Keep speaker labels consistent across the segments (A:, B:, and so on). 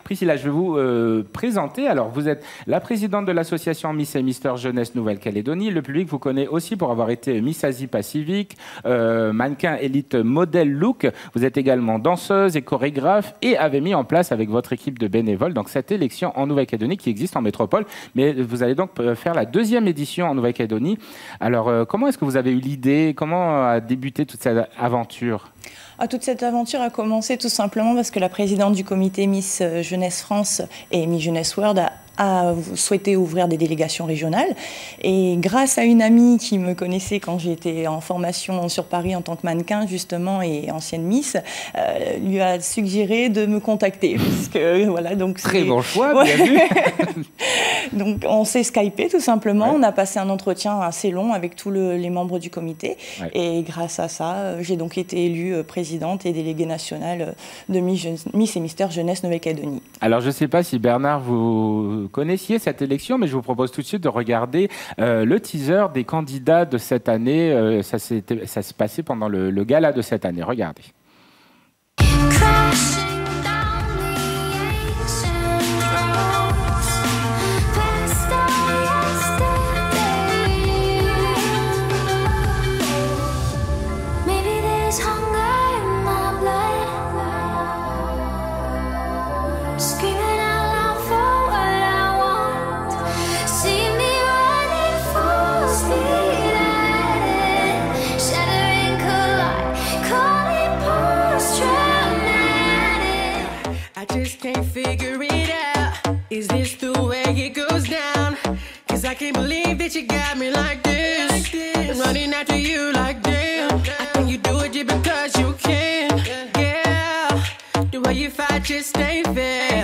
A: Priscilla, je vais vous présenter. Alors, vous êtes la présidente de l'association Miss et Mister Jeunesse Nouvelle-Calédonie. Le public vous connaît aussi pour avoir été Miss Asie-Pacifique, mannequin élite modèle look. Vous êtes également danseuse et chorégraphe et avez mis en place avec votre équipe de bénévoles donc cette élection en Nouvelle-Calédonie qui existe en métropole. Mais vous allez donc faire la 2e édition en Nouvelle-Calédonie. Alors, comment est-ce que vous avez eu l'idée? Comment a débuté toute cette aventure?
B: Toute cette aventure a commencé tout simplement parce que la présidente du comité Miss Jeunesse France et Miss Jeunesse World a souhaité ouvrir des délégations régionales. Et grâce à une amie qui me connaissait quand j'étais en formation sur Paris en tant que mannequin, justement, et ancienne Miss, lui a suggéré de me contacter. Parce que, voilà, donc
A: très bon choix, bien vu.
B: Donc, on s'est skypé, tout simplement. On a passé un entretien assez long avec tous les membres du comité. Et grâce à ça, j'ai donc été élue présidente et déléguée nationale de Miss et Mister Jeunesse Nouvelle-Calédonie.
A: Alors, je ne sais pas si Bernard, vous connaissiez cette élection, mais je vous propose tout de suite de regarder le teaser des candidats de cette année. Ça se passait pendant le gala de cette année. Regardez.
C: Can't figure it out. Is this the way it goes down? Cause I can't believe that you got me like this. I'm running after you like damn. I think you do it just because you can. Yeah, the way you fight just ain't fair.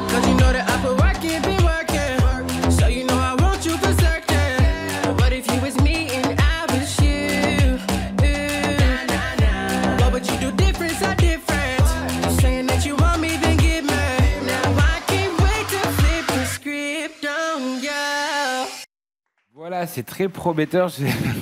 C: Cause you know that I put work in, been working. So you know I want you for certain. But if you was me and I was you, what would you do different, so different? You saying that you want me, then get me. Now I can't wait to flip the script on you.
A: Voilà, c'est très prometteur.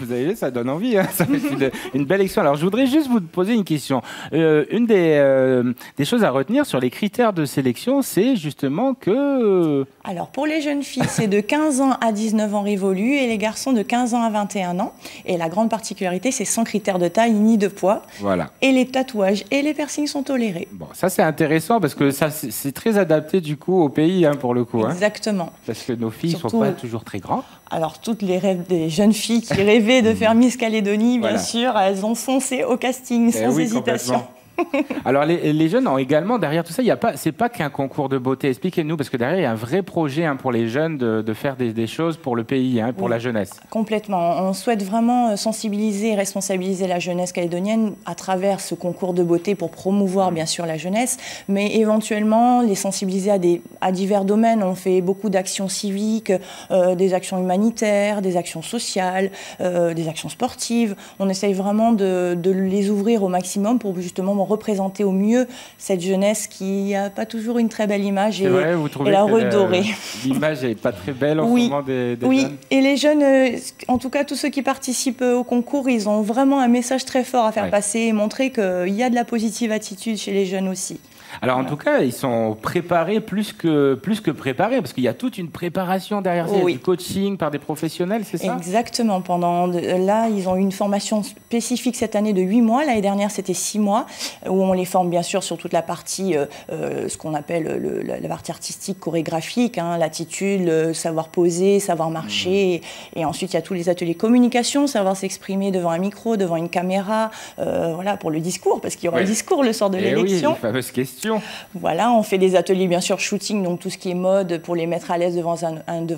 A: Vous avez vu, ça donne envie. Hein, ça fait une belle élection. Alors, je voudrais juste vous poser une question. Une des choses à retenir sur les critères de sélection, c'est justement que...
B: Alors, pour les jeunes filles, c'est de 15 ans à 19 ans révolus et les garçons de 15 ans à 21 ans. Et la grande particularité, c'est sans critères de taille ni de poids.
A: Voilà.
B: Et les tatouages et les piercings sont tolérés.
A: Bon, ça, c'est intéressant parce que ça, c'est très adapté, du coup, au pays, hein, pour le coup.
B: Exactement.
A: Hein, parce que nos filles ne sont pas toujours très grandes.
B: Alors, toutes les rêves des jeunes filles qui rêvaient de faire Miss Calédonie, bien sûr, elles ont foncé au casting sans hésitation.
A: Alors, les jeunes ont également, derrière tout ça, c'est pas qu'un concours de beauté. Expliquez-nous, parce que derrière, il y a un vrai projet hein, pour les jeunes de faire des choses pour le pays, hein, pour la jeunesse.
B: Complètement. On souhaite vraiment sensibiliser et responsabiliser la jeunesse calédonienne à travers ce concours de beauté pour promouvoir, bien sûr, la jeunesse, mais éventuellement les sensibiliser à divers domaines. On fait beaucoup d'actions civiques, des actions humanitaires, des actions sociales, des actions sportives. On essaye vraiment de les ouvrir au maximum pour justement représenter au mieux cette jeunesse qui n'a pas toujours une très belle image et la redorer.
A: L'image n'est pas très belle en ce moment des jeunes.
B: Et les jeunes, en tout cas tous ceux qui participent au concours, ils ont vraiment un message très fort à faire passer et montrer qu'il y a de la positive attitude chez les jeunes aussi.
A: Alors en tout cas, ils sont préparés plus que préparés, parce qu'il y a toute une préparation derrière, du coaching par des professionnels, c'est ça?
B: Exactement. Là, ils ont eu une formation spécifique cette année de 8 mois. L'année dernière, c'était 6 mois, où on les forme bien sûr sur toute la partie, ce qu'on appelle la partie artistique, chorégraphique, hein, l'attitude, savoir poser, savoir marcher. Et ensuite, il y a tous les ateliers communication, savoir s'exprimer devant un micro, devant une caméra, voilà, pour le discours, parce qu'il y aura un discours le soir de l'élection.
A: Oui, une fameuse question.
B: Voilà, on fait des ateliers bien sûr shooting, donc tout ce qui est mode pour les mettre à l'aise devant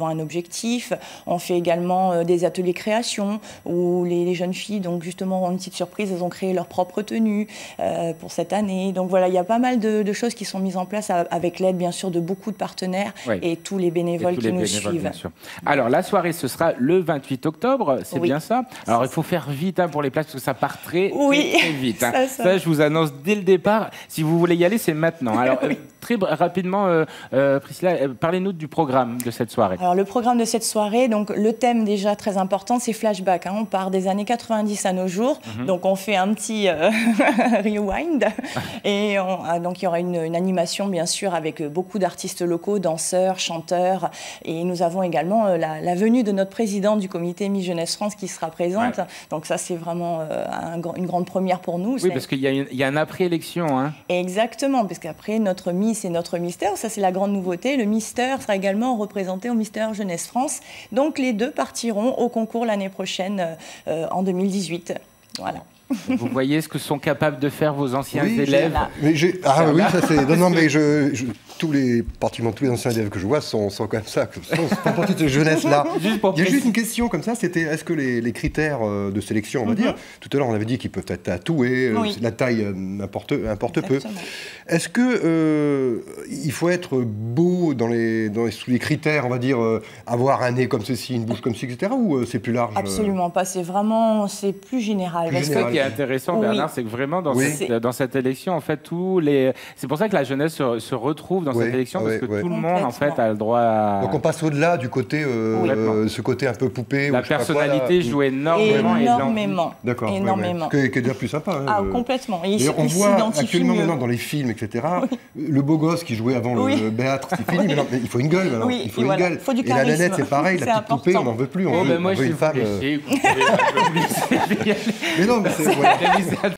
B: un objectif. On fait également des ateliers création où les jeunes filles, donc justement, ont une petite surprise, elles ont créé leur propre tenue pour cette année. Donc voilà, il y a pas mal de choses qui sont mises en place avec l'aide bien sûr de beaucoup de partenaires et tous les bénévoles qui nous suivent. Bien sûr.
A: Alors la soirée, ce sera le 28 octobre, c'est bien ça? Alors il faut faire vite hein, pour les places parce que ça part très vite. Hein. Ça, je vous annonce dès le départ. Si vous voulez y aller, c'est c'est maintenant. Alors, très rapidement, Priscilla, parlez-nous du programme de cette soirée.
B: Alors, le programme de cette soirée, donc le thème déjà très important, c'est flashback. Hein. On part des années 90 à nos jours. Donc, on fait un petit rewind. Et donc, il y aura une animation, bien sûr, avec beaucoup d'artistes locaux, danseurs, chanteurs. Et nous avons également la venue de notre président du comité Miss Jeunesse France qui sera présente. Ouais. Donc, ça, c'est vraiment une grande première pour nous.
A: Oui, parce qu'il y a un après-élection. Hein.
B: Exactement, parce qu'après, notre Miss et notre Mystère, ça, c'est la grande nouveauté. Le Mystère sera également représenté au Mystère Jeunesse France. Donc, les deux partiront au concours l'année prochaine, en 2018. Voilà.
A: Vous voyez ce que sont capables de faire vos anciens élèves.
D: Mais oui, ça c'est. Non, mais tous les anciens élèves que je vois sont comme ça, sont pour cette jeunesse-là. Il y a juste une question comme ça, c'était est-ce que les critères de sélection, on va dire, tout à l'heure on avait dit qu'ils peuvent être tatoués, la taille importe peu. Est-ce que il faut être beau sous les critères, on va dire, avoir un nez comme ceci, une bouche comme ci, etc. ou c'est plus large?
B: Absolument pas, c'est plus général.
A: Ce qui est intéressant, Bernard, c'est que vraiment dans cette élection, en fait, c'est pour ça que la jeunesse se retrouve dans cette élection, parce que tout le monde, en fait, a le droit à...
D: Donc on passe au-delà du côté, ce côté un peu poupée.
A: La personnalité joue énormément.
D: D'accord.
B: Énormément.
D: Qui est déjà plus sympa. Hein,
B: ah, complètement. Et
D: on voit actuellement maintenant dans les films, etc., le beau gosse qui jouait avant le Béâtre, c'est fini, mais non, il faut une gueule maintenant. Il faut une gueule.
B: Et
D: la nanette, c'est pareil, la petite poupée, on n'en veut plus. On veut une femme.
A: Mais non, mais c'est...